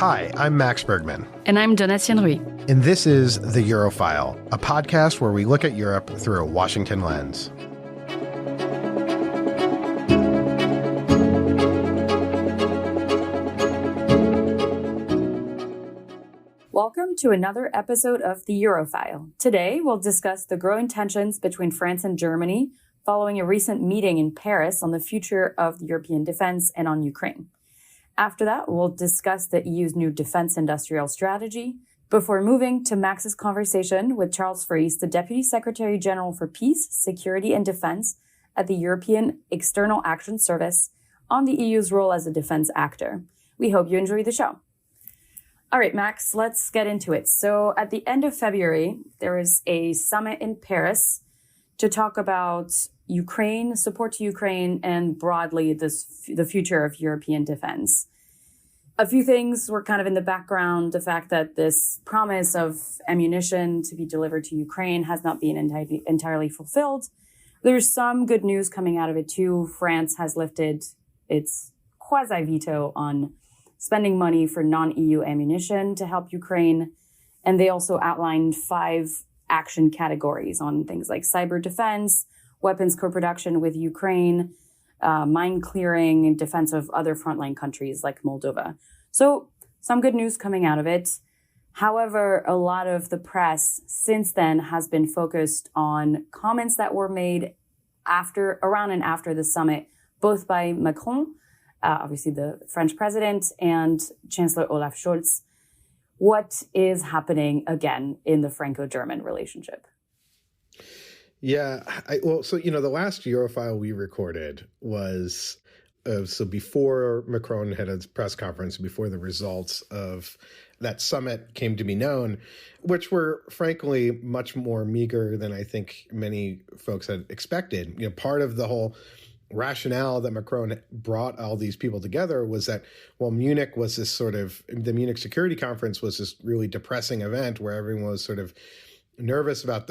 Hi, I'm Max Bergman. And I'm Donatien Rui. And this is The Eurofile, a podcast where we look at Europe through a Washington lens. Welcome to another episode of The Eurofile. Today, we'll discuss the growing tensions between France and Germany following a recent meeting in Paris on the future of European defense and on Ukraine. After that, we'll discuss the EU's new defense industrial strategy before moving to Max's conversation with Charles Friis, the Deputy Secretary General for Peace, Security and Defense at the European External Action Service on the EU's role as a defense actor. We hope you enjoy the show. All right, Max, let's get into it. So at the end of February, there was a summit in Paris to talk about Ukraine, support to Ukraine, and broadly the future of European defense. A few things were kind of in the background. The fact that this promise of ammunition to be delivered to Ukraine has not been entirely fulfilled. There's some good news coming out of it too. France has lifted its quasi-veto on spending money for non-EU ammunition to help Ukraine. And they also outlined 5 action categories on things like cyber defense, weapons co-production with Ukraine, mine clearing, and defense of other frontline countries like Moldova. So some good news coming out of it. However, a lot of the press since then has been focused on comments that were made around and after the summit, both by Macron, obviously the French president, and Chancellor Olaf Scholz. What is happening again in the Franco-German relationship? Yeah, the last Eurofile we recorded was before Macron had a press conference, before the results of that summit came to be known, which were frankly much more meager than I think many folks had expected. Part of the whole rationale that Macron brought all these people together was that, Munich was the Munich Security Conference was this really depressing event where everyone was sort of nervous about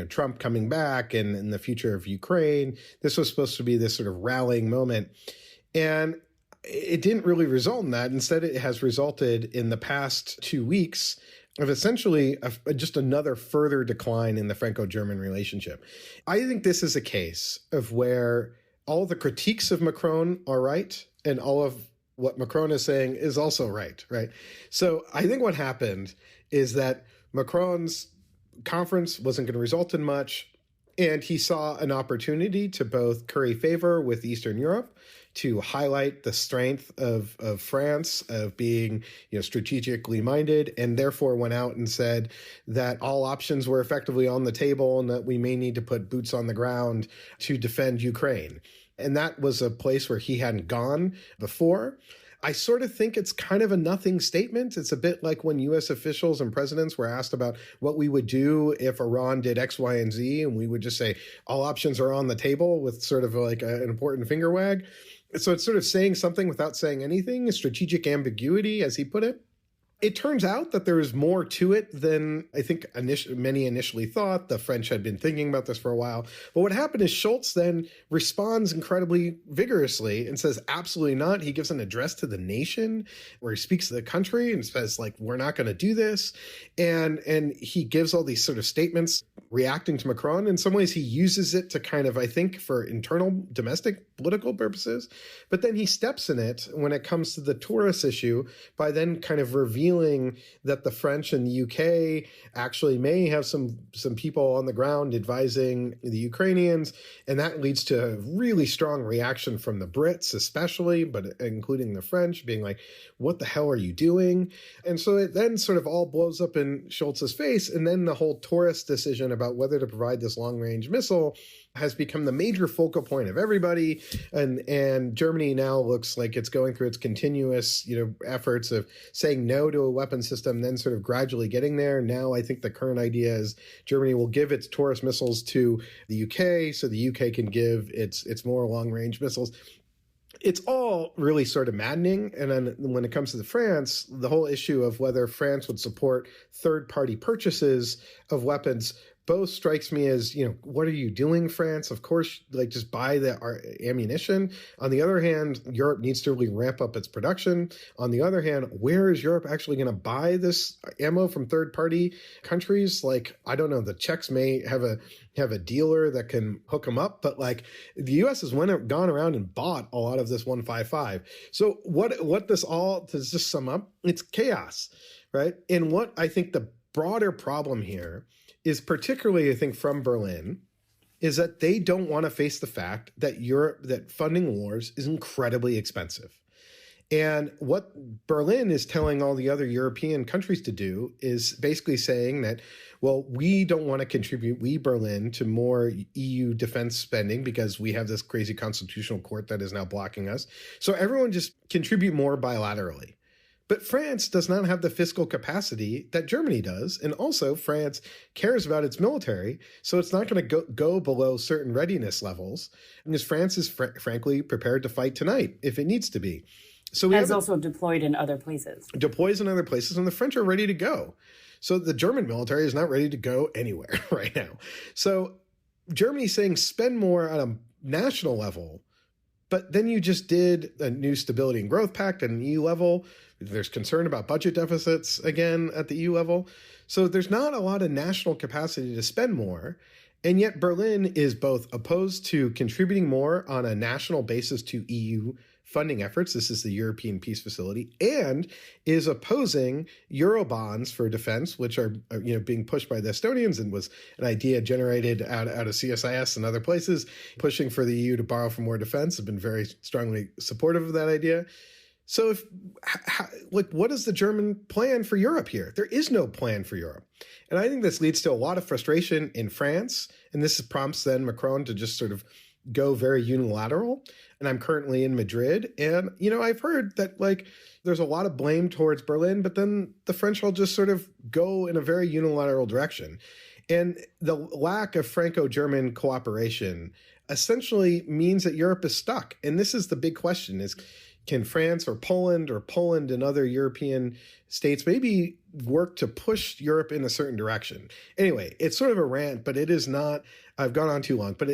Trump coming back and the future of Ukraine. This was supposed to be this sort of rallying moment. And it didn't really result in that. Instead, it has resulted in the past 2 weeks of essentially just another further decline in the Franco-German relationship. I think this is a case of where all the critiques of Macron are right, and all of what Macron is saying is also right? So I think what happened is that Macron's conference wasn't going to result in much, and he saw an opportunity to both curry favor with Eastern Europe, to highlight the strength of France, of being strategically minded, and therefore went out and said that all options were effectively on the table and that we may need to put boots on the ground to defend Ukraine. And that was a place where he hadn't gone before. I sort of think it's kind of a nothing statement. It's a bit like when U.S. officials and presidents were asked about what we would do if Iran did X, Y, and Z, and we would just say all options are on the table with sort of like an important finger wag. So it's sort of saying something without saying anything, a strategic ambiguity, as he put it. It turns out that there is more to it than I think many initially thought. The French had been thinking about this for a while. But what happened is Scholz then responds incredibly vigorously and says, absolutely not. He gives an address to the nation where he speaks to the country and says, we're not going to do this. And he gives all these sort of statements reacting to Macron. In some ways, he uses it to kind of, I think, for internal domestic political purposes. But then he steps in it when it comes to the tourist issue by then kind of revealing that the French and the UK actually may have some people on the ground advising the Ukrainians. And that leads to a really strong reaction from the Brits, especially, but including the French, being like, what the hell are you doing? And so it then sort of all blows up in Scholz's face. And then the whole tourist decision about whether to provide this long-range missile has become the major focal point of everybody. And Germany now looks like it's going through its continuous, efforts of saying no to a weapon system, then sort of gradually getting there. Now I think the current idea is Germany will give its Taurus missiles to the UK so the UK can give its more long-range missiles. It's all really sort of maddening. And then when it comes to France, the whole issue of whether France would support third-party purchases of weapons both strikes me as, what are you doing, France? Of course, just buy the ammunition. On the other hand, Europe needs to really ramp up its production. On the other hand, where is Europe actually going to buy this ammo from third-party countries? I don't know, the Czechs may have a dealer that can hook them up, but the U.S. has gone around and bought a lot of this 155. So what this all, to just sum up, it's chaos, right? And what I think the broader problem here is, particularly, I think, from Berlin, is that they don't want to face the fact that that funding wars is incredibly expensive. And what Berlin is telling all the other European countries to do is basically saying that, well, we don't want to contribute, we, Berlin, to more EU defense spending because we have this crazy constitutional court that is now blocking us. So everyone just contribute more bilaterally. But France does not have the fiscal capacity that Germany does. And also, France cares about its military, so it's not going to go below certain readiness levels, because France is frankly prepared to fight tonight if it needs to be. So we also deployed in other places. Deploys in other places, and the French are ready to go. So the German military is not ready to go anywhere right now. So Germany's saying spend more on a national level, but then you just did a new Stability and Growth Pact at an EU level. There's concern about budget deficits again at the EU level. So there's not a lot of national capacity to spend more. And yet Berlin is both opposed to contributing more on a national basis to EU funding efforts. This is the European Peace Facility, and is opposing Eurobonds for defense, which are being pushed by the Estonians and was an idea generated out of CSIS and other places, pushing for the EU to borrow for more defense, have been very strongly supportive of that idea. So what is the German plan for Europe here? There is no plan for Europe. And I think this leads to a lot of frustration in France. And this prompts then Macron to just sort of go very unilateral. And I'm currently in Madrid. And, I've heard that there's a lot of blame towards Berlin, but then the French will just sort of go in a very unilateral direction. And the lack of Franco-German cooperation essentially means that Europe is stuck. And this is the big question is, can France or Poland and other European states maybe work to push Europe in a certain direction? Anyway, it's sort of a rant, but it is not, I've gone on too long, but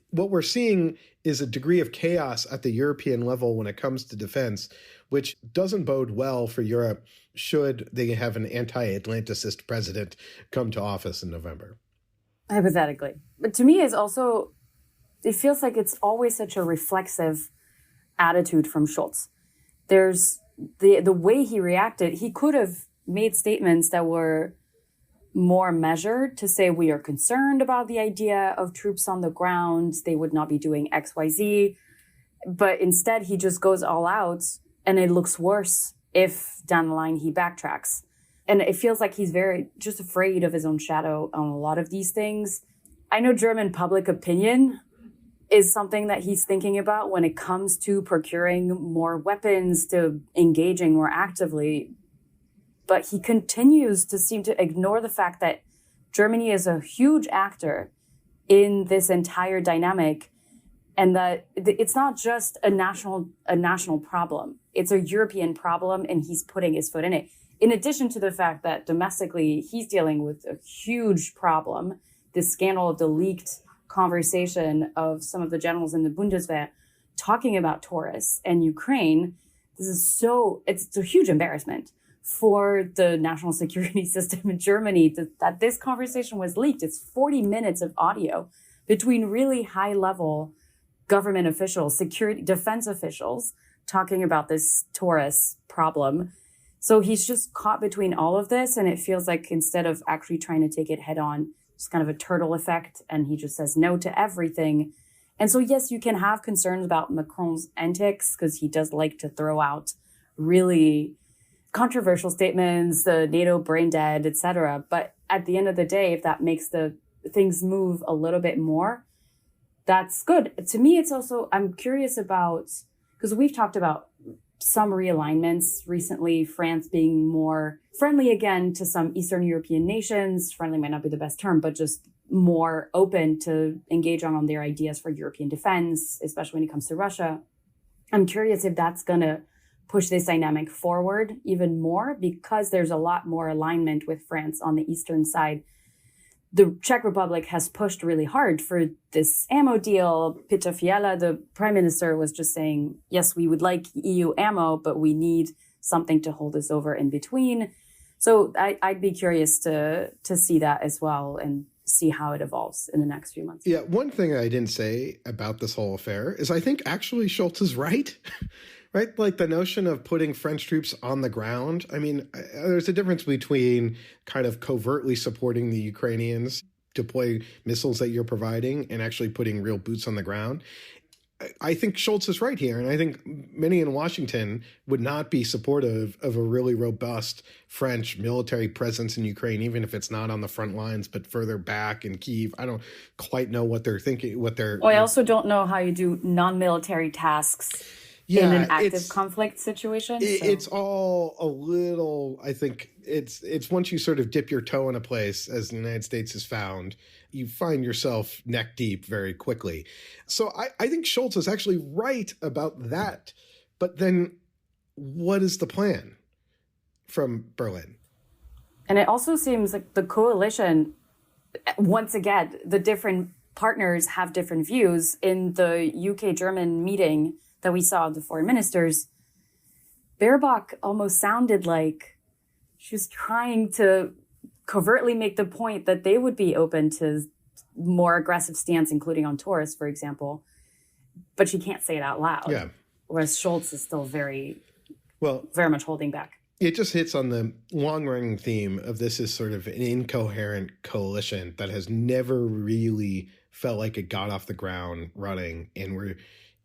what we're seeing is a degree of chaos at the European level when it comes to defense, which doesn't bode well for Europe should they have an anti-Atlanticist president come to office in November. Hypothetically. But to me, it feels like it's always such a reflexive attitude from Schultz. There's the way he reacted. He could have made statements that were more measured to say we are concerned about the idea of troops on the ground. They would not be doing X, Y, Z. But instead, he just goes all out, and it looks worse if down the line he backtracks. And it feels like he's very just afraid of his own shadow on a lot of these things. I know German public opinion is something that he's thinking about when it comes to procuring more weapons, to engaging more actively. But he continues to seem to ignore the fact that Germany is a huge actor in this entire dynamic, and that it's not just a national problem. It's a European problem, and he's putting his foot in it. In addition to the fact that domestically, he's dealing with a huge problem, this scandal of the leaked conversation of some of the generals in the Bundeswehr talking about Taurus and Ukraine. It's a huge embarrassment for the national security system in Germany that this conversation was leaked. It's 40 minutes of audio between really high level government officials, security, defense officials talking about this Taurus problem. So he's just caught between all of this. And it feels like instead of actually trying to take it head on, it's kind of a turtle effect, and he just says no to everything. And so, yes, you can have concerns about Macron's antics because he does like to throw out really controversial statements, the NATO brain dead, etc. But at the end of the day, if that makes the things move a little bit more, that's good. To me, it's also, I'm curious about, because we've talked about some realignments recently, France being more friendly again to some Eastern European nations. Friendly might not be the best term, but just more open to engage on their ideas for European defense, especially when it comes to Russia. I'm curious if that's going to push this dynamic forward even more, because there's a lot more alignment with France on the Eastern side the Czech Republic has pushed really hard for this ammo deal. Petr Fiala, the prime minister, was just saying, yes, we would like EU ammo, but we need something to hold us over in between. So I'd be curious to see that as well and see how it evolves in the next few months. Yeah, one thing I didn't say about this whole affair is I think actually Schultz is right. Right? Like the notion of putting French troops on the ground. I mean, there's a difference between kind of covertly supporting the Ukrainians, deploy missiles that you're providing, and actually putting real boots on the ground. I think Schultz is right here. And I think many in Washington would not be supportive of a really robust French military presence in Ukraine, even if it's not on the front lines, but further back in Kyiv. I don't quite know what they're thinking, I also don't know how you do non-military tasks in an active conflict situation. It's all a little, I think it's once you sort of dip your toe in a place, as the United States has found, you find yourself neck deep very quickly. So I think Schultz is actually right about that. But then what is the plan from Berlin? And it also seems like the coalition, once again, the different partners have different views. In the UK-German meeting that we saw of the foreign ministers, Baerbock almost sounded like she was trying to covertly make the point that they would be open to more aggressive stance, including on tourists, for example. But she can't say it out loud. Yeah. Whereas Schultz is still very much holding back. It just hits on the long-running theme of this is sort of an incoherent coalition that has never really felt like it got off the ground running.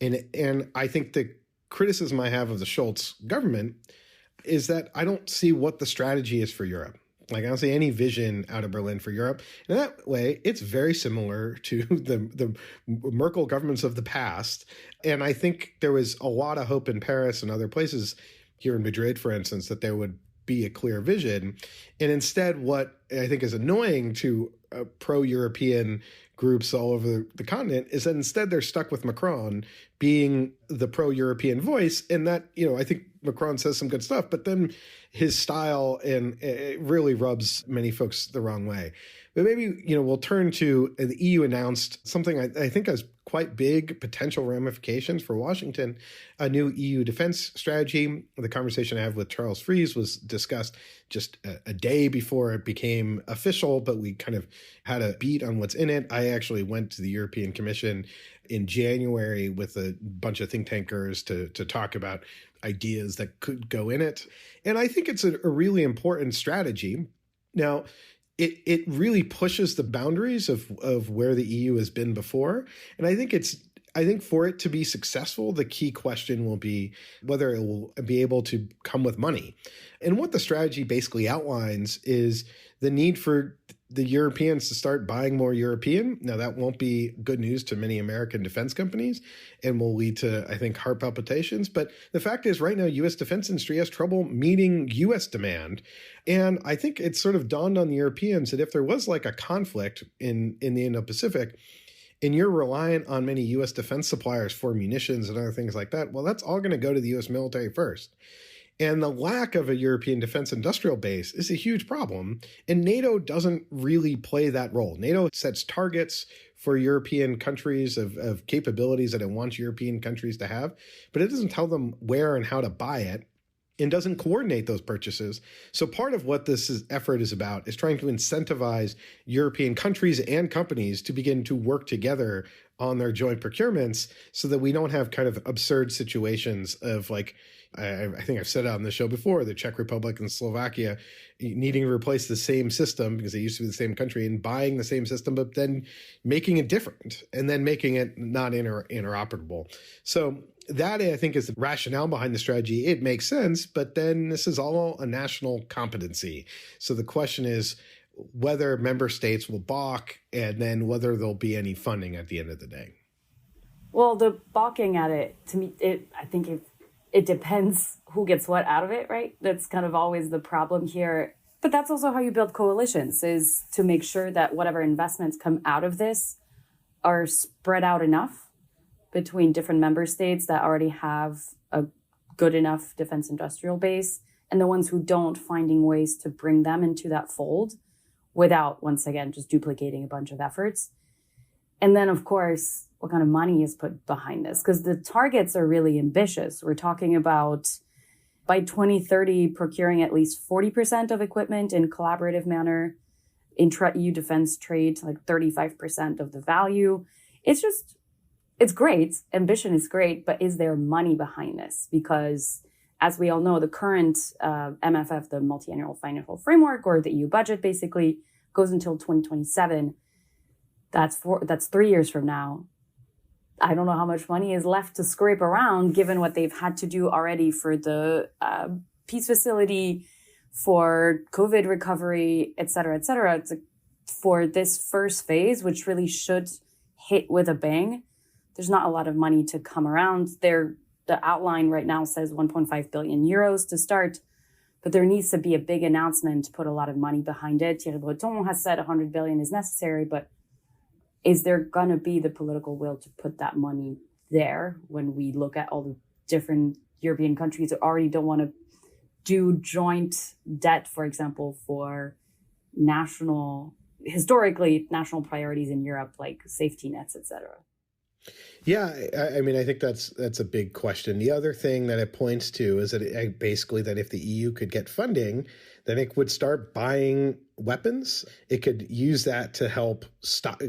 And I think the criticism I have of the Schultz government is that I don't see what the strategy is for Europe. Like, I don't see any vision out of Berlin for Europe. And that way, it's very similar to the Merkel governments of the past. And I think there was a lot of hope in Paris and other places, here in Madrid, for instance, that there would be a clear vision. And instead, what I think is annoying to pro-European groups all over the continent is that instead they're stuck with Macron being the pro-European voice. And that, I think Macron says some good stuff, but then his style and it really rubs many folks the wrong way. But maybe, we'll turn to the EU announced something I think has quite big potential ramifications for Washington, a new EU defense strategy. The conversation I have with Charles Fries was discussed just a day before it became official, but we kind of had a beat on what's in it. I actually went to the European Commission in January with a bunch of think tankers to talk about ideas that could go in it. And I think it's a really important strategy. Now, it really pushes the boundaries of where the EU has been before. And I think for it to be successful, the key question will be whether it will be able to come with money. And what the strategy basically outlines is the need for the Europeans to start buying more European. Now, that won't be good news to many American defense companies and will lead to, I think, heart palpitations. But the fact is, right now, U.S. defense industry has trouble meeting U.S. demand. And I think it's sort of dawned on the Europeans that if there was like a conflict in the Indo-Pacific, and you're reliant on many U.S. defense suppliers for munitions and other things like that, well, that's all going to go to the U.S. military first. And the lack of a European defense industrial base is a huge problem. And NATO doesn't really play that role. NATO sets targets for European countries of capabilities that it wants European countries to have, but it doesn't tell them where and how to buy it and doesn't coordinate those purchases. So part of what this effort is about is trying to incentivize European countries and companies to begin to work together on their joint procurements so that we don't have kind of absurd situations of like, I think I've said it on the show before, the Czech Republic and Slovakia needing to replace the same system because they used to be the same country and buying the same system, but then making it different and then making it not interoperable. So that, I think, is the rationale behind the strategy. It makes sense, but then this is all a national competency. So the question is whether member states will balk and then whether there'll be any funding at the end of the day. Well, the balking at it, to me, I think it depends who gets what out of it, right? That's kind of always the problem here. But that's also how you build coalitions, is to make sure that whatever investments come out of this are spread out enough between different member states that already have a good enough defense industrial base and the ones who don't, finding ways to bring them into that fold without, once again, just duplicating a bunch of efforts. And then, of course, what kind of money is put behind this? Because the targets are really ambitious. We're talking about, by 2030, procuring at least 40% of equipment in collaborative manner, intra-EU defense trade, like 35% of the value. It's great. Ambition is great, but is there money behind this? Because as we all know, the current MFF, the multi-annual financial framework, or the EU budget, basically goes until 2027. That's 3 years from now. I don't know how much money is left to scrape around, given what they've had to do already for the peace facility, for COVID recovery, et cetera, et cetera. It's for this first phase, which really should hit with a bang. There's not a lot of money to come around. The outline right now says 1.5 billion euros to start, but there needs to be a big announcement to put a lot of money behind it. Thierry Breton has said 100 billion is necessary, but is there going to be the political will to put that money there when we look at all the different European countries that already don't want to do joint debt, for example, for historically national priorities in Europe, like safety nets, et cetera? Yeah, I mean, I think that's a big question. The other thing that it points to is that that if the EU could get funding, then it would start buying weapons. It could use that to help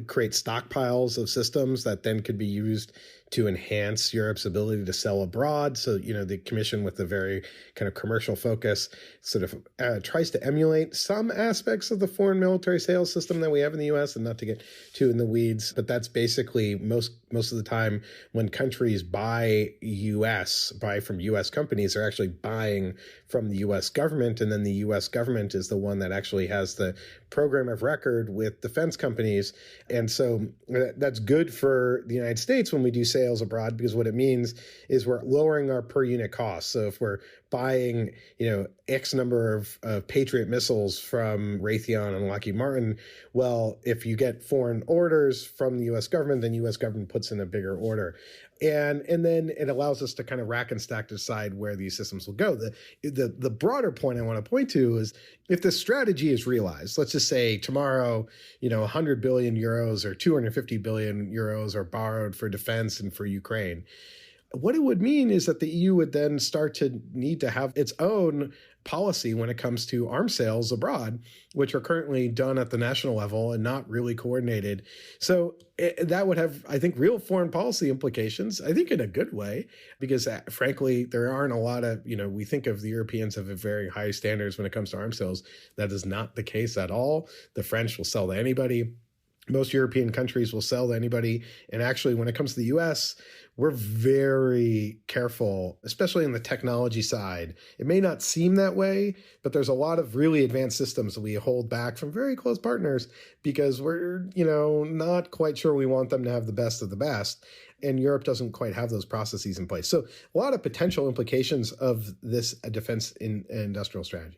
create stockpiles of systems that then could be used to enhance Europe's ability to sell abroad. So, the Commission, with a very kind of commercial focus, sort of tries to emulate some aspects of the foreign military sales system that we have in the U.S., and not to get too in the weeds, but that's basically most of the time when countries buy from U.S. companies, they're actually buying from the U.S. government, and then the U.S. government is the one that actually has the program of record with defense companies. And so that's good for the United States when we do sales abroad, because what it means is we're lowering our per unit costs. So if we're buying, X number of Patriot missiles from Raytheon and Lockheed Martin, well, if you get foreign orders from the U.S. government, then U.S. government puts in a bigger order. And then it allows us to kind of rack and stack to decide where these systems will go. The broader point I want to point to is, if this strategy is realized, let's just say tomorrow, 100 billion euros or 250 billion euros are borrowed for defense and for Ukraine. What it would mean is that the EU would then start to need to have its own policy when it comes to arms sales abroad, which are currently done at the national level and not really coordinated. So that would have, I think, real foreign policy implications, I think in a good way, because frankly, there aren't a lot of, we think of the Europeans have very high standards when it comes to arms sales. That is not the case at all. The French will sell to anybody. Most European countries will sell to anybody. And actually, when it comes to the U.S., we're very careful, especially on the technology side. It may not seem that way, but there's a lot of really advanced systems that we hold back from very close partners because we're, not quite sure we want them to have the best of the best. And Europe doesn't quite have those processes in place. So a lot of potential implications of this defense industrial strategy.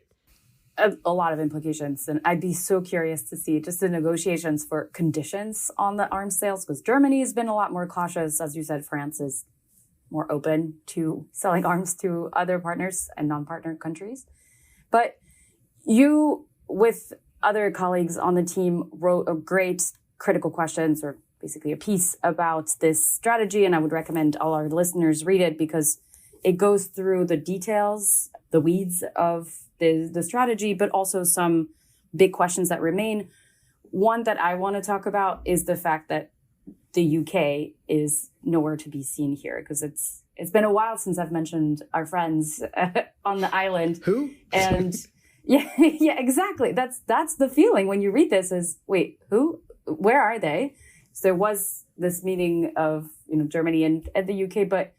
A lot of implications. And I'd be so curious to see just the negotiations for conditions on the arms sales, because Germany has been a lot more cautious. As you said, France is more open to selling arms to other partners and non-partner countries. But you, with other colleagues on the team, wrote a great critical questions, or basically a piece about this strategy. And I would recommend all our listeners read it, because it goes through the details, the weeds of the strategy, but also some big questions that remain. One that I want to talk about is the fact that the UK is nowhere to be seen here, because it's been a while since I've mentioned our friends on the island. Who? And yeah, exactly. That's the feeling when you read this is, wait, who? Where are they? So there was this meeting of Germany and the UK, but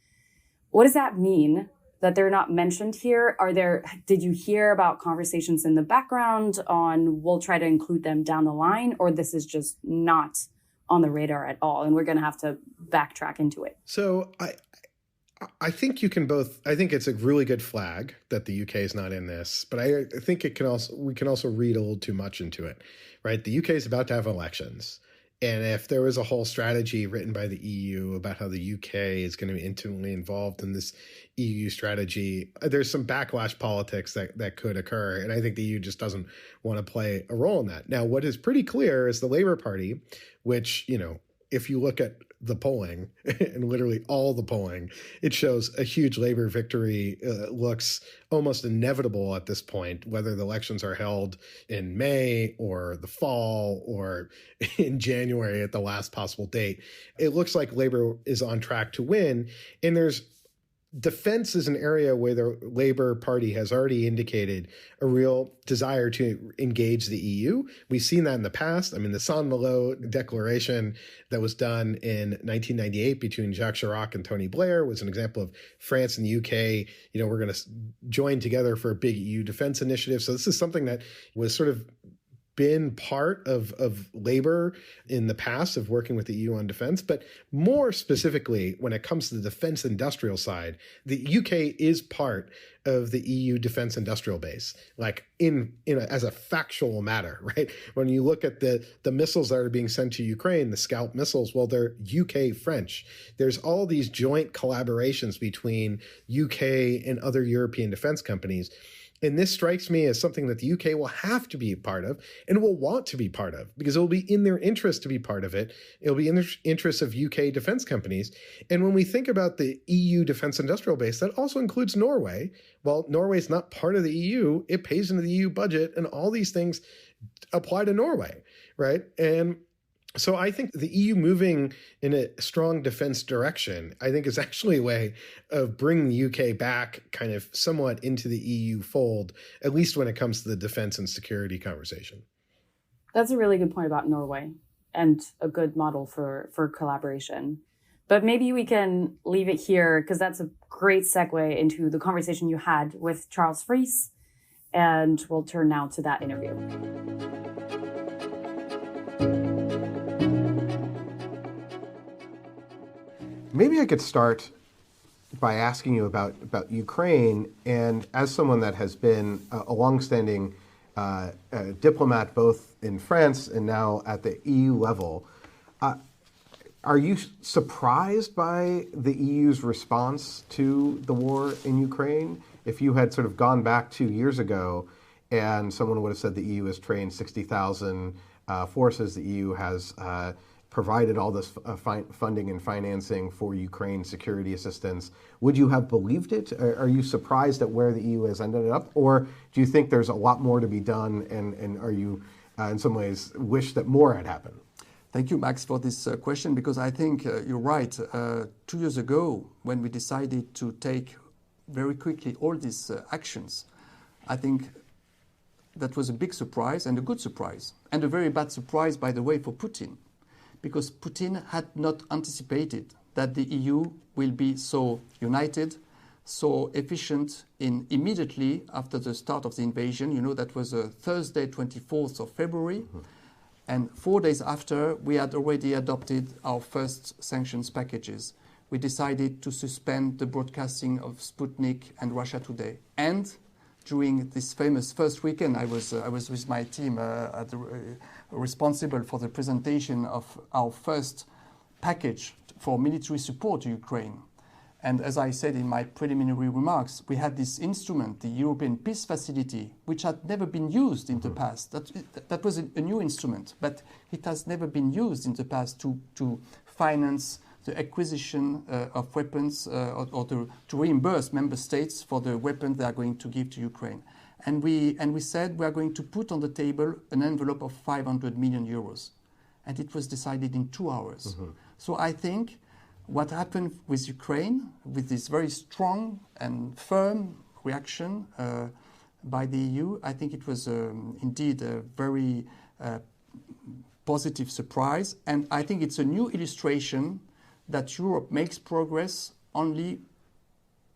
what does that mean that they're not mentioned here? Did you hear about conversations in the background on we'll try to include them down the line, or this is just not on the radar at all and we're going to have to backtrack into it? So I think you can both. I think it's a really good flag that the UK is not in this, but I think we can also read a little too much into it, right? The UK is about to have elections. And if there was a whole strategy written by the EU about how the UK is going to be intimately involved in this EU strategy, there's some backlash politics that could occur. And I think the EU just doesn't want to play a role in that. Now, what is pretty clear is the Labour Party, which, if you look at the polling and literally all the polling, it shows a huge Labour victory. Looks almost inevitable at this point, whether the elections are held in May or the fall or in January at the last possible date. It looks like Labour is on track to win. And defense is an area where the Labour Party has already indicated a real desire to engage the EU. We've seen that in the past. I mean, the Saint-Malo declaration that was done in 1998 between Jacques Chirac and Tony Blair was an example of France and the UK, we're going to join together for a big EU defense initiative. So this is something that was sort of been part of Labour in the past of working with the EU on defense. But more specifically, when it comes to the defense industrial side, the UK is part of the EU defense industrial base, like as a factual matter, right? When you look at the missiles that are being sent to Ukraine, the Scalp missiles, well, they're UK French. There's all these joint collaborations between UK and other European defense companies. And this strikes me as something that the UK will have to be a part of and will want to be part of, because it will be in their interest to be part of it. It'll be in the interest of UK defense companies. And when we think about the EU defense industrial base, that also includes Norway. Well, Norway is not part of the EU. It pays into the EU budget, and all these things apply to Norway, right? And so I think the EU moving in a strong defense direction, I think, is actually a way of bringing the UK back kind of somewhat into the EU fold, at least when it comes to the defense and security conversation. That's a really good point about Norway and a good model for collaboration. But maybe we can leave it here, because that's a great segue into the conversation you had with Charles Friis. And we'll turn now to that interview. Maybe I could start by asking you about Ukraine, and as someone that has been a longstanding diplomat both in France and now at the EU level, are you surprised by the EU's response to the war in Ukraine? If you had sort of gone back 2 years ago and someone would have said the EU has trained 60,000 forces, the EU has provided all this funding and financing for Ukraine security assistance, would you have believed it? Are you surprised at where the EU has ended up? Or do you think there's a lot more to be done, and are you in some ways wish that more had happened? Thank you, Max, for this question, because I think you're right. 2 years ago, when we decided to take very quickly all these actions, I think that was a big surprise, and a good surprise, and a very bad surprise, by the way, for Putin, because Putin had not anticipated that the EU will be so united, so efficient in immediately after the start of the invasion. You know, that was a Thursday, 24th of February. Mm-hmm. And 4 days after, we had already adopted our first sanctions packages. We decided to suspend the broadcasting of Sputnik and Russia Today. And during this famous first weekend, I was with my team responsible for the presentation of our first package for military support to Ukraine. And as I said in my preliminary remarks, we had this instrument, the European Peace Facility, which had never been used in the past. That was a new instrument, but it has never been used in the past to finance the acquisition of weapons or to reimburse member states for the weapons they are going to give to Ukraine. And we said we are going to put on the table an envelope of 500 million euros. And it was decided in 2 hours. Mm-hmm. So I think what happened with Ukraine, with this very strong and firm reaction by the EU, I think it was indeed a very positive surprise. And I think it's a new illustration that Europe makes progress only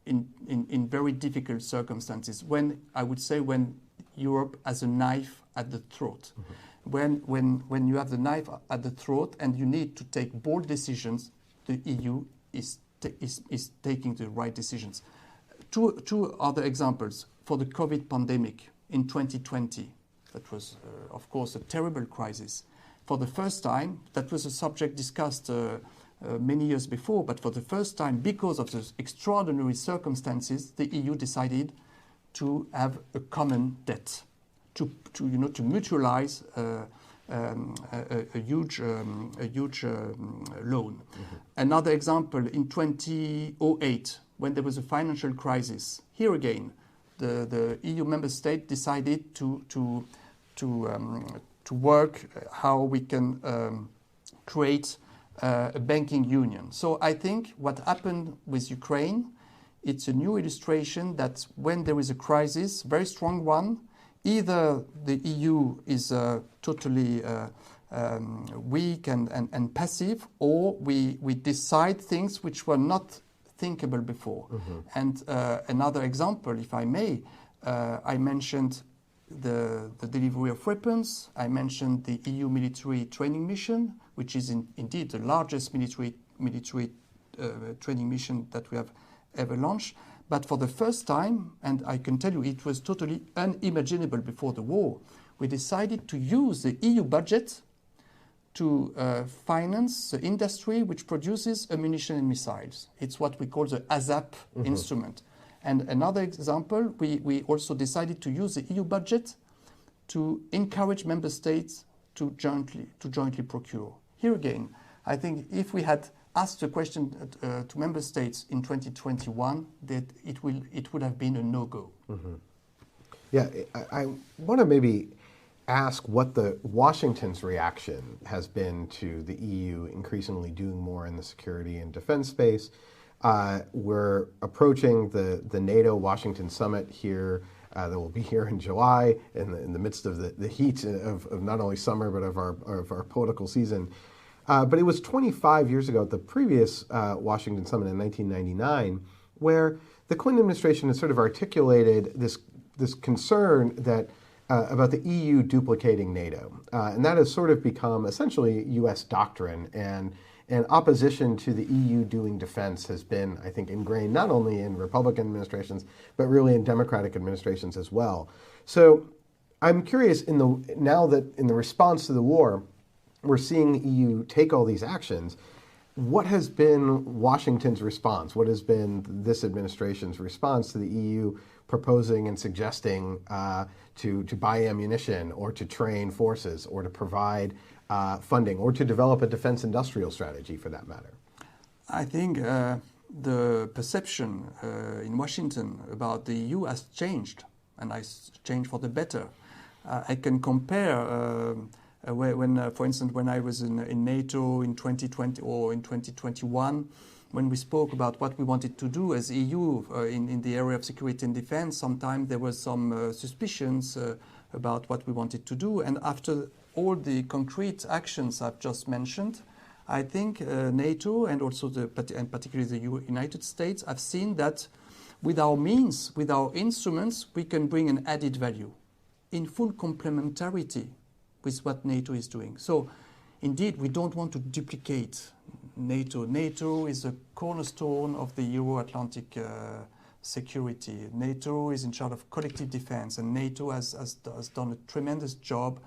in very difficult circumstances, when Europe has a knife at the throat. Mm-hmm. When you have the knife at the throat and you need to take bold decisions, the EU is taking the right decisions. Two other examples. For the COVID pandemic in 2020, that was, of course, a terrible crisis. for the first time, that was a subject discussed many years before, but for the first time, because of the extraordinary circumstances, the EU decided to have a common debt, to mutualize a huge loan. Another example, in 2008, when there was a financial crisis, here again, the EU member state decided to work how we can create a banking union. So I think what happened with Ukraine, it's a new illustration that when there is a crisis, very strong one, either the EU is totally weak and passive, or we decide things which were not thinkable before. And another example, if I may, I mentioned the delivery of weapons. I mentioned the EU military training mission, which is indeed the largest military training mission that we have ever launched. But for the first time, and I can tell you it was totally unimaginable before the war, we decided to use the EU budget to finance the industry which produces ammunition and missiles. It's what we call the ASAP instrument. And another example, we also decided to use the EU budget to encourage member states to jointly procure. Here again, I think if we had asked the question to member states in 2021, that it would have been a no-go. Yeah, I want to maybe ask what the Washington's reaction has been to the EU increasingly doing more in the security and defense space. We're approaching the NATO Washington summit here that will be here in July in the midst of the heat of not only summer but of our political season. But it was 25 years ago at the previous Washington summit in 1999 where the Clinton administration has sort of articulated this concern that about the EU duplicating NATO. And that has sort of become essentially U.S. doctrine, and opposition to the EU doing defense has been, I think, ingrained not only in Republican administrations, but really in Democratic administrations as well. So I'm curious, now that in the response to the war, we're seeing the EU take all these actions, what has been Washington's response? What has been this administration's response to the EU proposing and suggesting to buy ammunition or to train forces or to provide funding or to develop a defense industrial strategy for that matter? I think the perception in Washington about the EU has changed, and has changed for the better. I can compare when, for instance, when I was in NATO in 2020 or in 2021, when we spoke about what we wanted to do as EU in the area of security and defense, sometimes there was some suspicions about what we wanted to do. And after all the concrete actions I've just mentioned, I think NATO and also and particularly the United States have seen that with our means, with our instruments, we can bring an added value in full complementarity with what NATO is doing. So indeed, we don't want to duplicate NATO. NATO is a cornerstone of the Euro-Atlantic security. NATO is in charge of collective defense, and NATO has done a tremendous job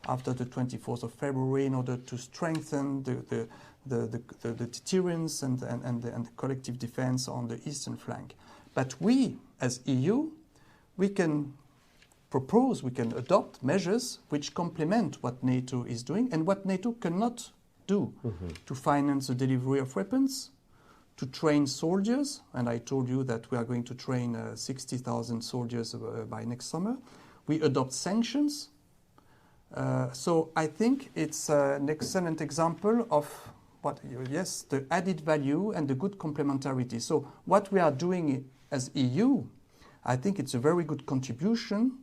after the 24th of February in order to strengthen the deterrence and the collective defense on the eastern flank. But we, as EU, we can propose, we can adopt measures which complement what NATO is doing and what NATO cannot do, to finance the delivery of weapons, to train soldiers, and I told you that we are going to train 60,000 soldiers by next summer. We adopt sanctions. So I think it's an excellent example of the added value and the good complementarity. So what we are doing as EU, I think it's a very good contribution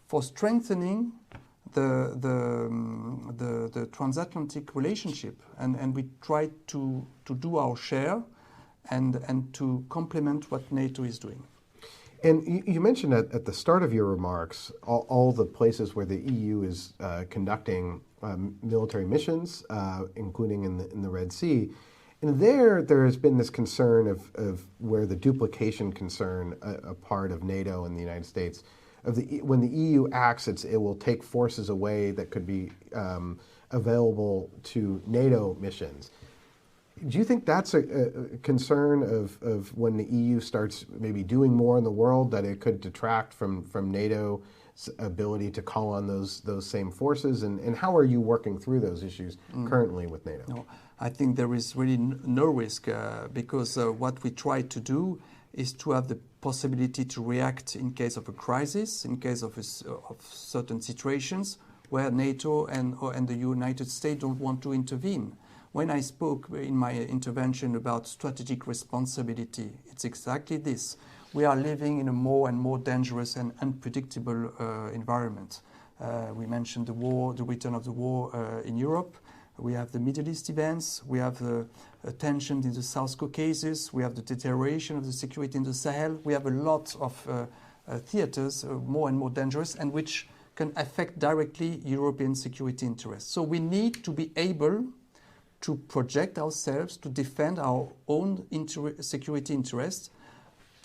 for strengthening the transatlantic relationship, and we try to do our share and to complement what NATO is doing. And you mentioned at the start of your remarks all the places where the EU is conducting military missions, including in the Red Sea. And there has been this concern of where the duplication concern, a part of NATO and the United States, when the EU acts, it will take forces away that could be available to NATO missions. Do you think that's a concern of when the EU starts maybe doing more in the world, that it could detract from NATO's ability to call on those same forces? And how are you working through those issues currently with NATO? No, I think there is really no risk because what we try to do is to have the possibility to react in case of a crisis, in case of certain situations where NATO and the United States don't want to intervene. When I spoke in my intervention about strategic responsibility, it's exactly this. We are living in a more and more dangerous and unpredictable environment. We mentioned the war, the return of the war in Europe. We have the Middle East events. We have the tension in the South Caucasus. We have the deterioration of the security in the Sahel. We have a lot of theaters more and more dangerous and which can affect directly European security interests. So we need to be able to project ourselves, to defend our own security interests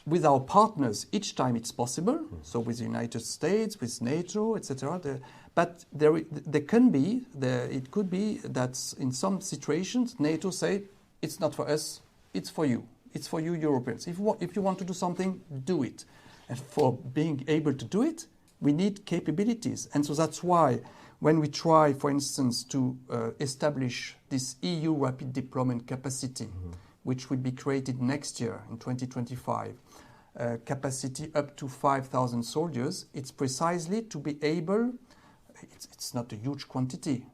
with our partners each time it's possible. So with the United States, with NATO, etc. But it could be that in some situations NATO say it's not for us, it's for you. It's for you Europeans. If you want to do something, do it. And for being able to do it, we need capabilities. And so that's why when we try, for instance, to establish this EU rapid deployment capacity, which will be created next year in 2025, capacity up to 5,000 soldiers, it's precisely to be able, it's not a huge quantity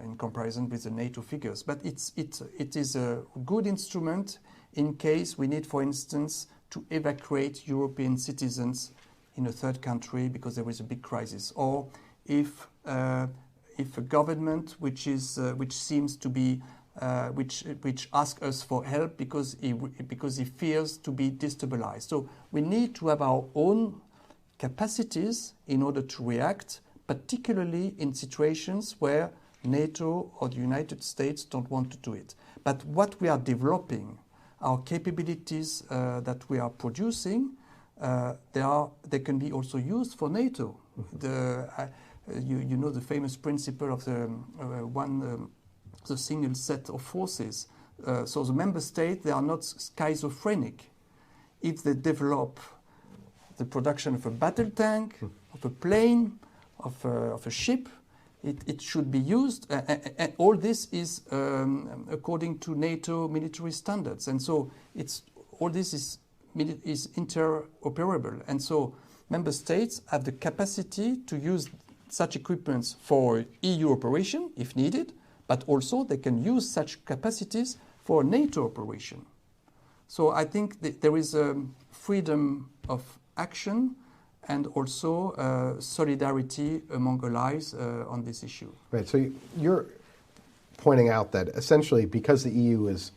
in comparison with the NATO figures, but it is a good instrument in case we need, for instance, to evacuate European citizens in a third country because there is a big crisis, or if a government which seems to be which asks us for help because he fears to be destabilized. So we need to have our own capacities in order to react, particularly in situations where NATO or the United States don't want to do it. But what we are developing, our capabilities that we are producing, they can be also used for NATO. You know the famous principle of the single set of forces. So the member states, they are not schizophrenic. If they develop the production of a battle tank, of a plane, of a ship, it should be used. And all this is according to NATO military standards. And so all this is interoperable. And so member states have the capacity to use such equipments for EU operation if needed, but also they can use such capacities for NATO operation. So I think there is a freedom of action and also solidarity among allies on this issue. Right. So you're pointing out that essentially because the EU is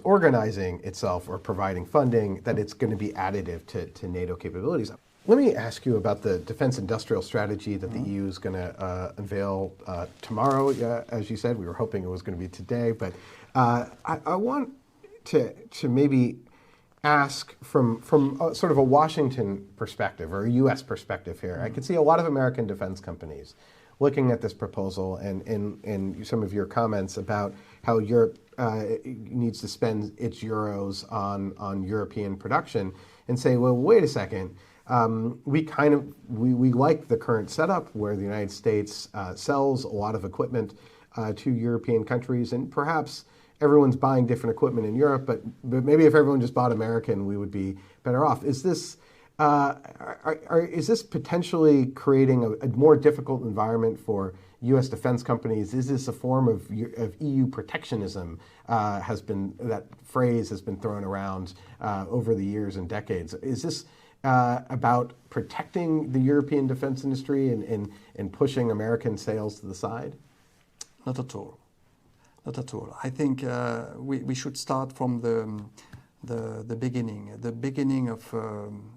organizing itself or providing funding, that it's going to be additive to NATO capabilities. Let me ask you about the defense industrial strategy that the EU is going to unveil tomorrow. As you said, we were hoping it was going to be today, but I want to maybe ask from sort of a Washington perspective or a U.S. perspective here. I could see a lot of American defense companies looking at this proposal and some of your comments about how Europe needs to spend its euros on European production and say, well, wait a second. We like the current setup where the United States sells a lot of equipment to European countries, and perhaps everyone's buying different equipment in Europe, but maybe if everyone just bought American, we would be better off. Is this potentially creating a more difficult environment for U.S. defense companies? Is this a form of EU protectionism? That phrase has been thrown around over the years and decades. Is this about protecting the European defense industry and pushing American sales to the side? Not at all. Not at all. I think we should start from the beginning. The beginning of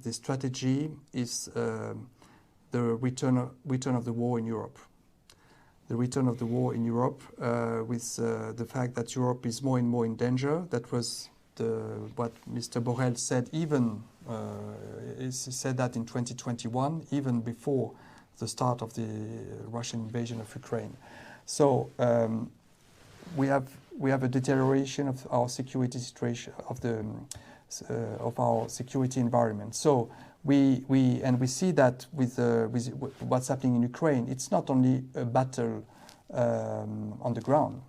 the strategy is the return of the war in Europe. The return of the war in Europe with the fact that Europe is more and more in danger. That was what Mr. Borrell said even he said that in 2021, even before the start of the Russian invasion of Ukraine. So we have a deterioration of our security situation of our security environment. So we see that with what's happening in Ukraine, it's not only a battle on the ground.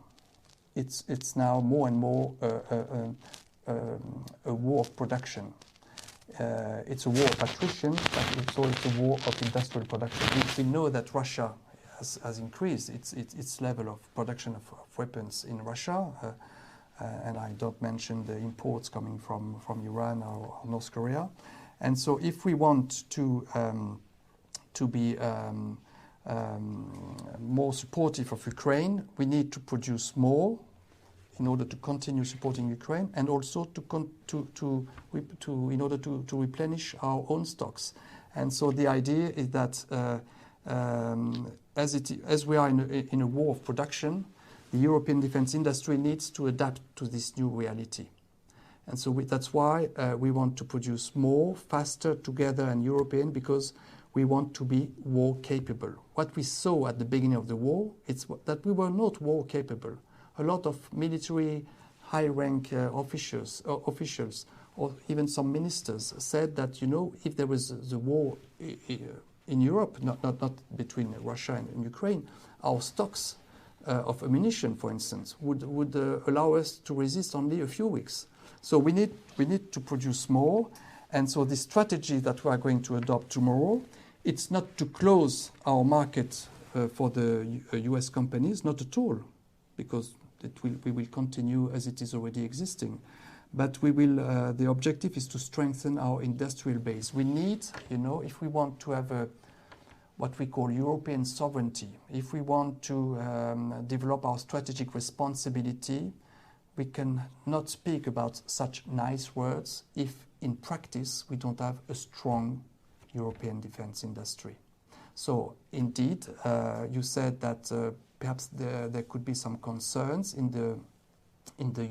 It's now more and more a war of production. It's a war of attrition, but it's also a war of industrial production. We know that Russia has increased its level of production of weapons in Russia, and I don't mention the imports coming from Iran or North Korea. And so, if we want to be more supportive of Ukraine, we need to produce more in order to continue supporting Ukraine, and also in order to replenish our own stocks. And so the idea is that as we are in a war of production, the European defense industry needs to adapt to this new reality. And so that's why we want to produce more, faster, together and European, because we want to be war capable. What we saw at the beginning of the war, it's that we were not war capable. A lot of military high-rank officials, or even some ministers said that, if there was the war in Europe, not between Russia and Ukraine, our stocks of ammunition, for instance, would allow us to resist only a few weeks. So we need to produce more, and so the strategy that we are going to adopt tomorrow, it's not to close our market for the US companies, not at all, because we will continue as it is already existing. But we will. The objective is to strengthen our industrial base. We need, if we want to have what we call European sovereignty, if we want to develop our strategic responsibility, we can not speak about such nice words if in practice we don't have a strong European defense industry. So indeed, you said that perhaps there could be some concerns in the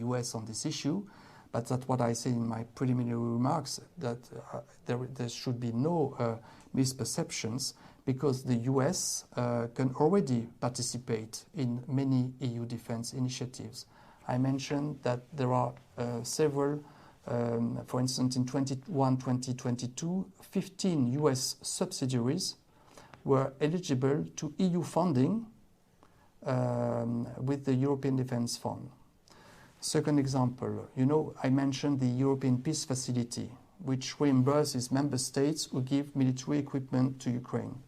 US on this issue, but that's what I said in my preliminary remarks, that there should be no misperceptions, because the US can already participate in many EU defense initiatives. I mentioned that there are several, for instance, in 2022, 15 US subsidiaries were eligible to EU funding with the European Defence Fund. Second example, I mentioned the European Peace Facility, which reimburses member states who give military equipment to Ukraine.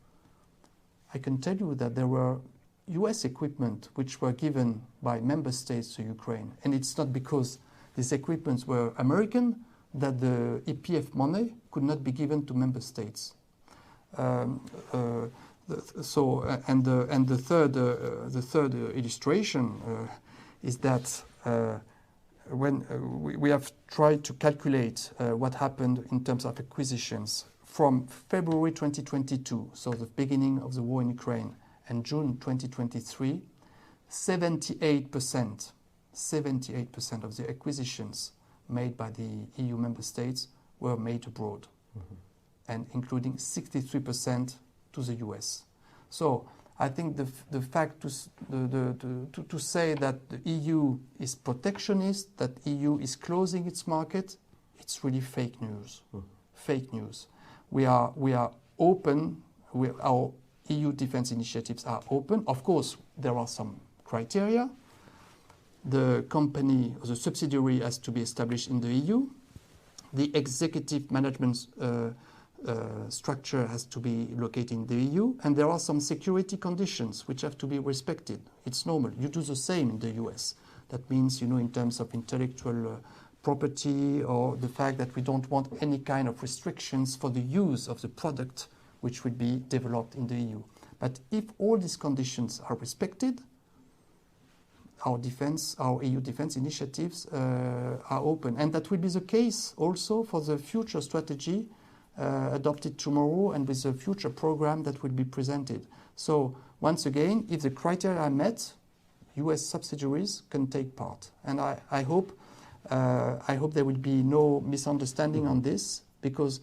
I can tell you that there were US equipment which were given by member states to Ukraine, and it's not because these equipments were American that the EPF money could not be given to member states. The third illustration is that when we have tried to calculate what happened in terms of acquisitions from February 2022, so the beginning of the war in Ukraine, and June 2023, 78% of the acquisitions made by the EU member states were made abroad, and including 63% to the US. So I think the fact to say that the EU is protectionist, that EU is closing its market, it's really fake news. Fake news. We are open. Our EU defense initiatives are open. Of course, there are some criteria. The company or the subsidiary has to be established in the EU. The executive management structure has to be located in the EU, and there are some security conditions which have to be respected. It's normal. You do the same in the US. That means, in terms of intellectual property, or the fact that we don't want any kind of restrictions for the use of the product which will be developed in the EU. But if all these conditions are respected, our EU defense initiatives are open. And that will be the case also for the future strategy adopted tomorrow, and with the future program that will be presented. So once again, if the criteria are met, US subsidiaries can take part. And I hope there will be no misunderstanding on this, because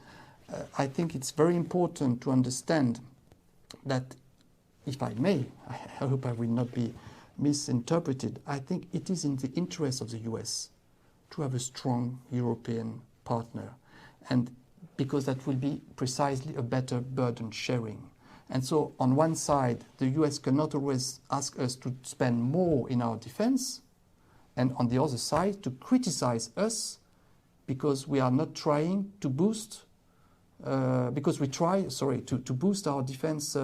I think it's very important to understand that if I may, I hope I will not be misinterpreted, I think it is in the interest of the US to have a strong European partner, and because that will be precisely a better burden sharing. And so on one side, the US cannot always ask us to spend more in our defense, and on the other side, to criticize us because we are not trying to boost, to boost our defense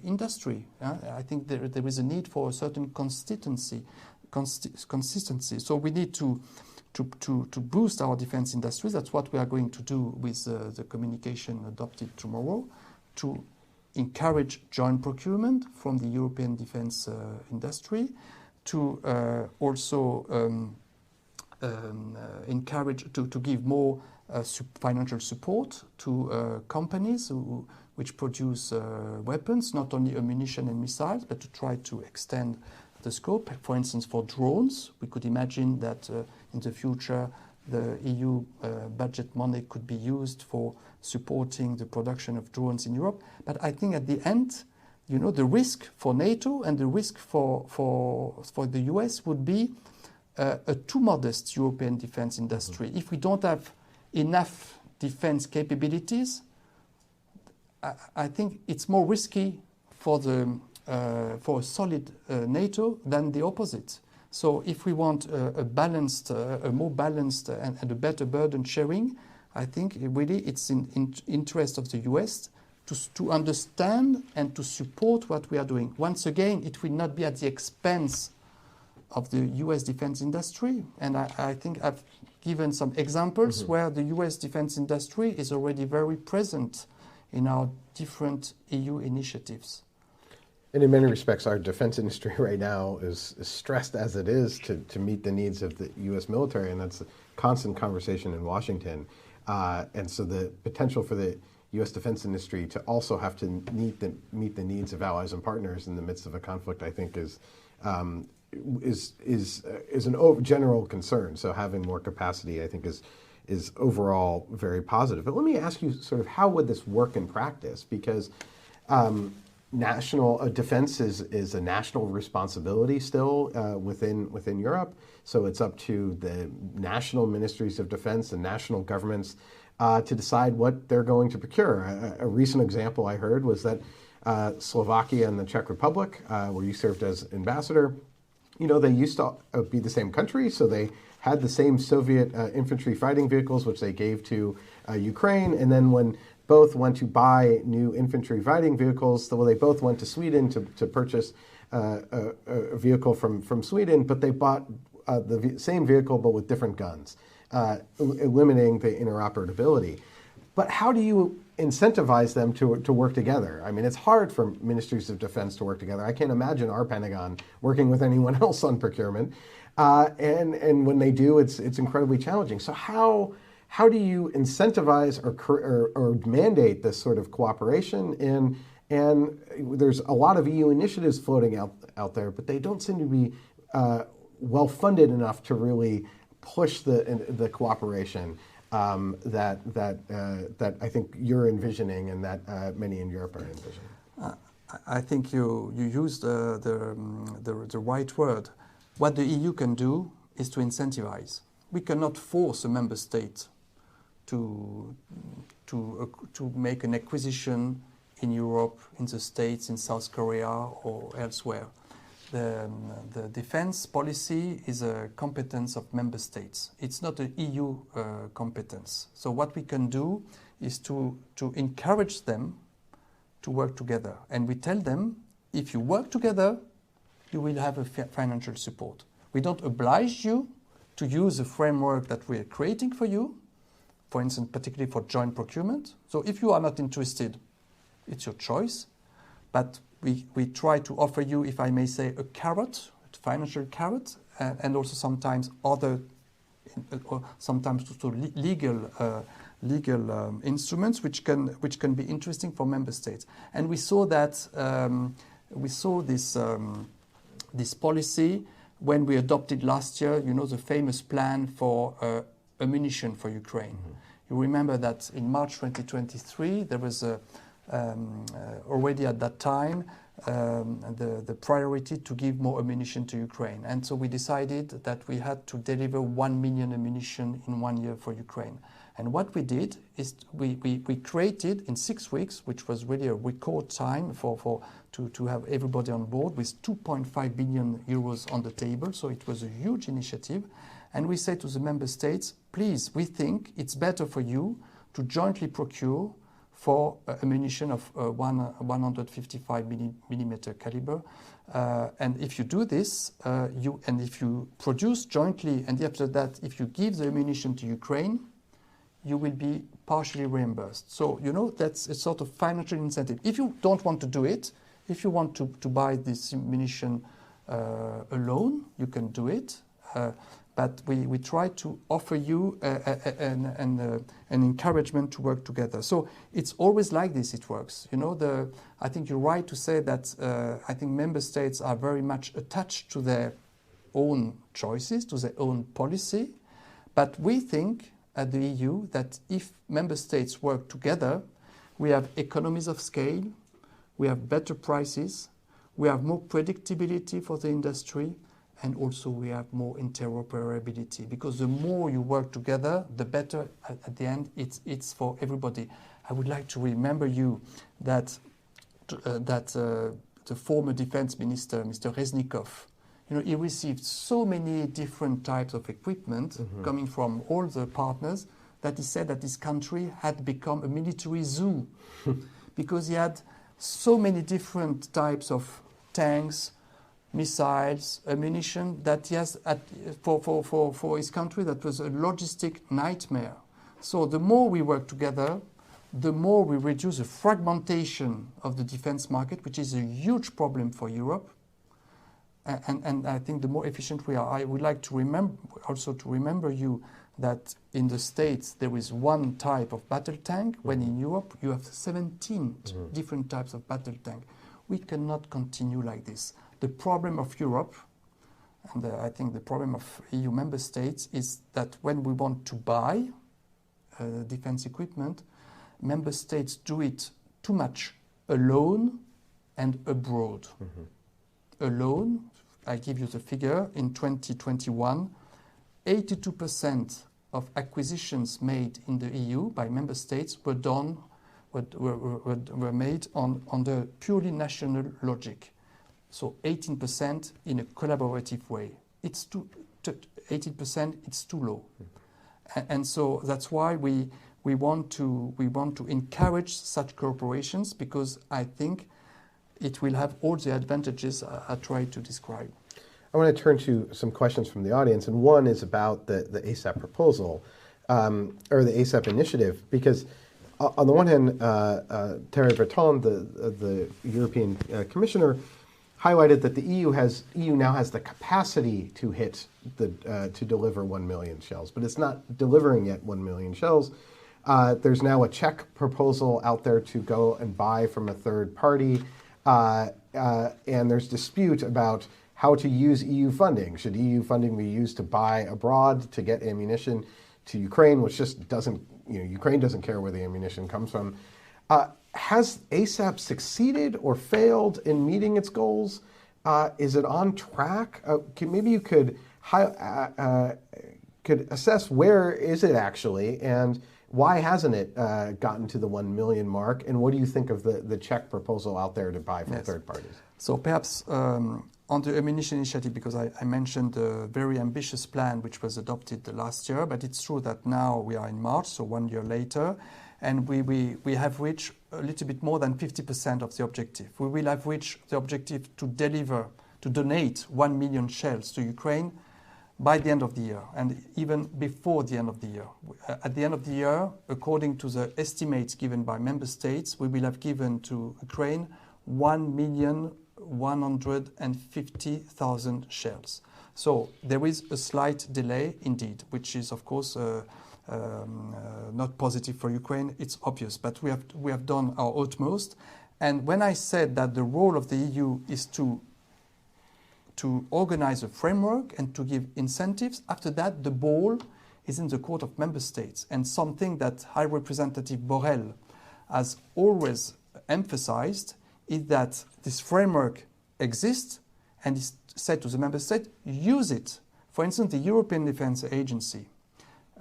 industry. I think there is a need for a certain consistency. So we need to boost our defense industry. That's what we are going to do with the communication adopted tomorrow, to encourage joint procurement from the European defense industry, to also encourage to give more financial support to companies which produce weapons, not only ammunition and missiles, but to try to extend the scope. For instance, for drones, we could imagine that in the future the EU budget money could be used for supporting the production of drones in Europe. But I think at the end, the risk for NATO and the risk for the US would be a too modest European defense industry. Mm-hmm. If we don't have enough defense capabilities, I think it's more risky for a solid NATO than the opposite. So if we want a more balanced and a better burden sharing, I think really it's in interest of the US to understand and to support what we are doing. Once again, it will not be at the expense of the US defense industry. And I think I've given some examples where the US defense industry is already very present in our different EU initiatives. And in many respects, our defense industry right now is stressed as it is to meet the needs of the U.S. military, and that's a constant conversation in Washington. And so the potential for the U.S. defense industry to also have to meet the needs of allies and partners in the midst of a conflict, I think, is an general concern. So having more capacity, I think, is overall very positive. But let me ask you sort of how would this work in practice? Because national defense is a national responsibility still within Europe. So it's up to the national ministries of defense and national governments to decide what they're going to procure. A recent example I heard was that Slovakia and the Czech Republic, where you served as ambassador, they used to be the same country, so they had the same Soviet infantry fighting vehicles, which they gave to Ukraine. And then when both went to buy new infantry fighting vehicles, they both went to Sweden to purchase a vehicle from Sweden, but they bought the same vehicle but with different guns, eliminating the interoperability. But how do you incentivize them to work together? I mean, it's hard for ministries of defense to work together. I can't imagine our Pentagon working with anyone else on procurement. And when they do, it's incredibly challenging. So how do you incentivize or mandate this sort of cooperation? And there's a lot of EU initiatives floating out there, but they don't seem to be well funded enough to really push the cooperation that I think you're envisioning and that many in Europe are envisioning. I think you used the right word. What the EU can do is to incentivize. We cannot force a member state to make an acquisition in Europe, in the States, in South Korea, or elsewhere. The defense policy is a competence of member states. It's not an EU competence. So what we can do is to encourage them to work together. And we tell them, if you work together, you will have a financial support. We don't oblige you to use the framework that we are creating for you, for instance, particularly for joint procurement. So if you are not interested, it's your choice. But we try to offer you, if I may say, a carrot, a financial carrot, and also sometimes sometimes legal instruments which can be interesting for member states. And we saw that this policy when we adopted last year, the famous plan for ammunition for Ukraine. Mm-hmm. You remember that in March 2023 there was a already at that time the priority to give more ammunition to Ukraine. And so we decided that we had to deliver 1 million ammunition in 1 year for Ukraine. And what we did is we created in 6 weeks, which was really a record time to have everybody on board, with 2.5 billion euros on the table. So it was a huge initiative. And we said to the member states, please, we think it's better for you to jointly procure for ammunition of 155 millimeter caliber. And if you do this, if you produce jointly, and after that, if you give the ammunition to Ukraine, you will be partially reimbursed. So, that's a sort of financial incentive. If you don't want to do it, if you want to buy this ammunition alone, you can do it. But we try to offer you an encouragement to work together. So it's always like this, it works. I think you're right to say that I think member states are very much attached to their own choices, to their own policy. But we think at the EU that if member states work together, we have economies of scale, we have better prices, we have more predictability for the industry, and also we have more interoperability, because the more you work together, the better at the end it's for everybody. I would like to remember you that the former defense minister, Mr. Reznikov, he received so many different types of equipment coming from all the partners that he said that his country had become a military zoo because he had so many different types of tanks, missiles, ammunition that he has for his country. That was a logistic nightmare. So the more we work together, the more we reduce the fragmentation of the defense market, which is a huge problem for Europe. And I think the more efficient we are. I would like to remember you that in the States there is one type of battle tank, when in Europe you have 17 different types of battle tank. We cannot continue like this. The problem of Europe, and I think the problem of EU member states, is that when we want to buy defense equipment, member states do it too much alone and abroad. Alone, I give you the figure, in 2021, 82% of acquisitions made in the EU by member states were made on the purely national logic. So 18% in a collaborative way. 18%, it's too low. And so that's why we want to encourage such cooperations, because I think it will have all the advantages I tried to describe. I want to turn to some questions from the audience, and one is about the ASAP proposal, or the ASAP initiative, because on the one hand, Thierry Breton, the European Commissioner, highlighted that the EU now has the capacity to to deliver 1 million shells, but it's not delivering yet 1 million shells. There's now a Czech proposal out there to go and buy from a third party, and there's dispute about how to use EU funding. Should EU funding be used to buy abroad to get ammunition to Ukraine, which just doesn't, Ukraine doesn't care where the ammunition comes from. Has ASAP succeeded or failed in meeting its goals? Is it on track? Maybe you could assess where is it actually, and why hasn't it gotten to the 1 million mark? And what do you think of the Czech proposal out there to buy from third parties? So perhaps on the ammunition initiative, because I mentioned a very ambitious plan which was adopted last year, but it's true that now we are in March, so 1 year later, and we have reached a little bit more than 50% of the objective. We will have reached the objective to donate 1 million shells to Ukraine by the end of the year, and even before the end of the year. At the end of the year, according to the estimates given by member states, we will have given to Ukraine 1,150,000 shells. So there is a slight delay indeed, which is of course not positive for Ukraine. It's obvious, but we have done our utmost. And when I said that the role of the EU is to organize a framework and to give incentives, after that the ball is in the court of member states. And something that High Representative Borrell has always emphasized is that this framework exists and is said to the member state, use it. For instance, the European Defence Agency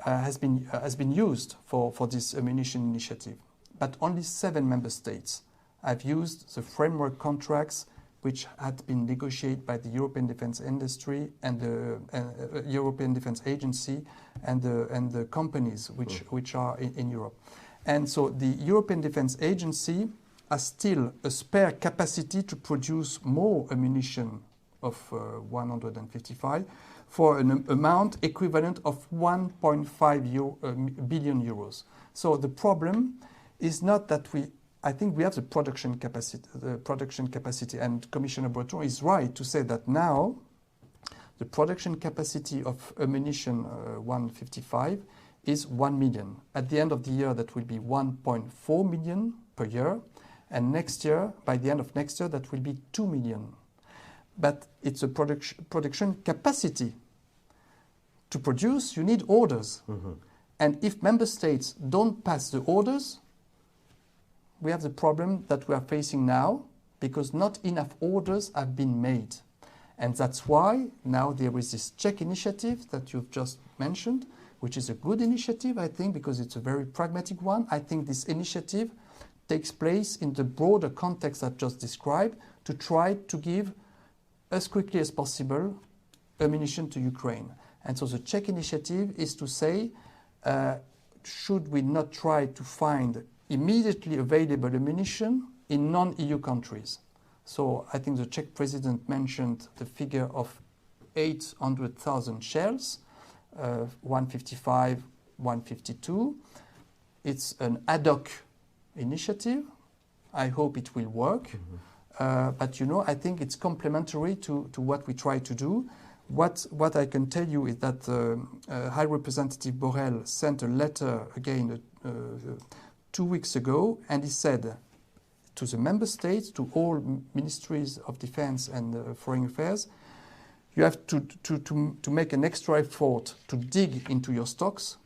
has been used for this ammunition initiative, but only 7 member states have used the framework contracts which had been negotiated by the European Defence Industry and the European Defence Agency and the companies which are in Europe. And so the European Defence Agency has still a spare capacity to produce more ammunition of 155 for an amount equivalent of 1.5 billion euros. So the problem is not that I think we have the production capacity, and Commissioner Breton is right to say that now the production capacity of ammunition 155 is 1 million. At the end of the year, that will be 1.4 million per year, and next year, by the end of next year, that will be 2 million. But it's a production capacity. To produce, you need orders. Mm-hmm. And if member states don't pass the orders, we have the problem that we are facing now, because not enough orders have been made. And that's why now there is this Czech initiative that you've just mentioned, which is a good initiative, I think, because it's a very pragmatic one. I think this initiative takes place in the broader context I've just described, to try to give, as quickly as possible, ammunition to Ukraine. And so the Czech initiative is to say, should we not try to find immediately available ammunition in non-EU countries? So I think the Czech president mentioned the figure of 800,000 shells, 155, 152. It's an ad hoc initiative. I hope it will work. Mm-hmm. But I think it's complementary to what we try to do. What I can tell you is that High Representative Borrell sent a letter again 2 weeks ago, and he said to the member states, to all ministries of defense and foreign affairs, you have to make an extra effort to dig into your stocks.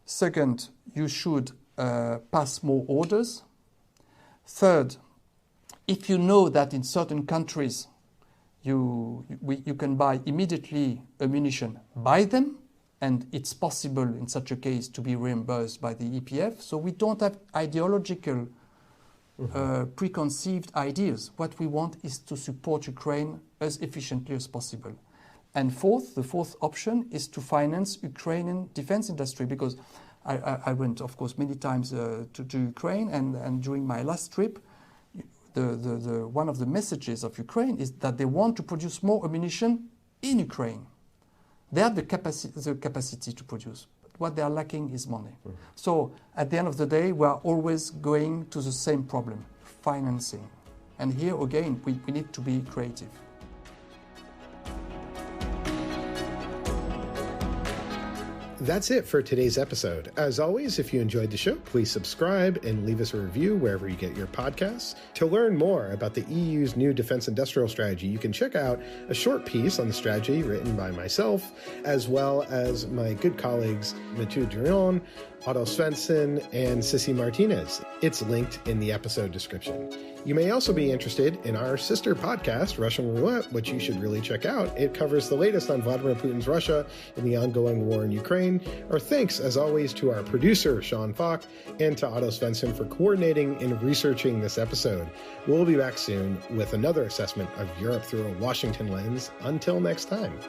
Second, you should pass more orders. Third, if you know that in certain countries you can buy immediately ammunition, buy them, and it's possible in such a case to be reimbursed by the EPF. So we don't have ideological preconceived ideas. What we want is to support Ukraine as efficiently as possible. And the fourth option is to finance Ukrainian defense industry, because I went, of course, many times to Ukraine, and during my last trip, the one of the messages of Ukraine is that they want to produce more ammunition in Ukraine. They have the capacity to produce, but what they are lacking is money. Mm-hmm. So at the end of the day, we are always going to the same problem, financing. And here again, we need to be creative. That's it for today's episode. As always, if you enjoyed the show, please subscribe and leave us a review wherever you get your podcasts. To learn more about the EU's new defense industrial strategy, you can check out a short piece on the strategy written by myself, as well as my good colleagues Mathieu Durion, Otto Svensson, and Sissy Martinez. It's linked in the episode description. You may also be interested in our sister podcast, Russian Roulette, which you should really check out. It covers the latest on Vladimir Putin's Russia and the ongoing war in Ukraine. Our thanks, as always, to our producer, Sean Falk, and to Otto Svensson for coordinating and researching this episode. We'll be back soon with another assessment of Europe through a Washington lens. Until next time.